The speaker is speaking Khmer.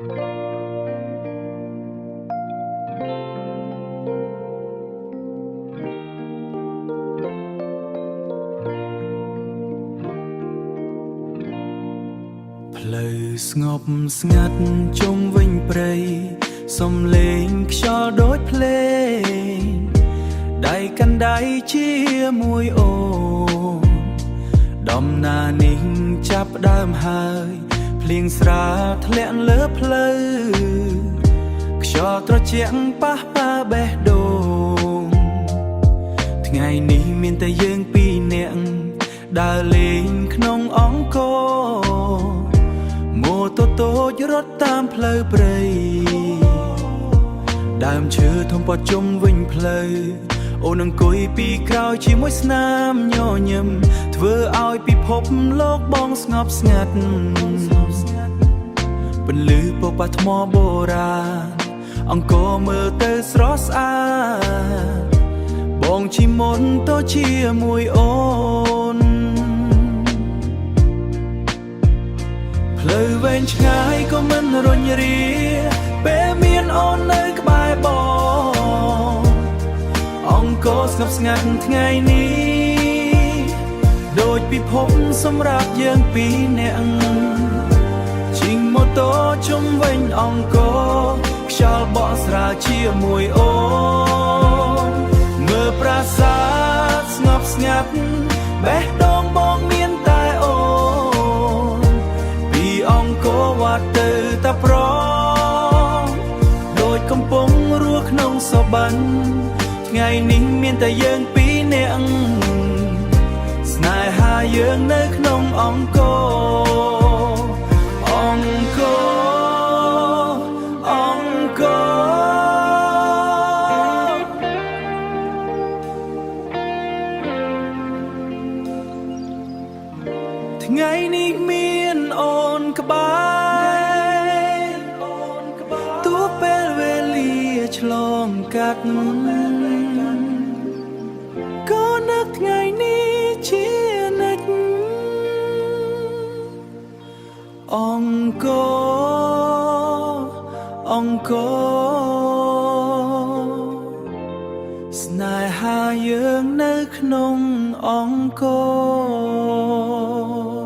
ផ្លូវស្ងប់ស្ងាត់ជុំវិញព្រៃសំឡេងខ្យល់ដូចភ្លេងដៃកាន់ដៃជាមួយអូនដំណើរនេះចាប់ផ្ដើមហើយភ្លៀងស្រាលធ្លាក់លើផ្លូវខ្យល់ត្រជាក់ប៉ះប៉ះបេះដូងថ្ងៃនេះមានតែយើងពីរនាក់ដើរលេងក្នុងអង្គរម៉ូតូតូចរត់តាមផ្លូវព្រៃដើមឈើធំព័ទ្ធជុំវិញផ្លូវអូនអង្គុយពីក្រោយជាមួយស្នាមញញឹមធ្វើឲ្យពិភពលោកបងស្ងប់ស្ងាត់ពន្លឺពពកថ្មបុរាណអង្គរមើលទៅស្រស់ស្អាតបងជិះម៉ូតូជាមួយអូនផ្លូវវែងឆ្ងាយក៏មិនរញរាពេលមានអូននៅក្បែរបងអង្គរស្ងប់ស្ងាត់ថ្ងៃនេះដូចពិភពសម្រាប់យើងពីរនាក់ជិះម៉ូតូជុំវិញអង្គរខ្យល់បក់ស្រាលជាមួយអូនមើលប្រាសាទស្ងប់ស្ងាត់បេះដូងបងមានតែអូនពីអង្គរវត្តទៅតាប្រងដូចកំពុងរស់ក្នុងសបិនថ្ងៃនេះមានតែយើងពីរនាក់ស្នេហាយើងនៅក្នុងអង្គរអង្គរអង្គរថ្ងៃនេះមានអូនក្បែរទោះពេលវេលាឆ្លងកាត់ក៏នឹកថ្ងៃនេះជានិច្ចអង្គរអង្គរស្នេហាយើងនៅក្នុងអង្គរ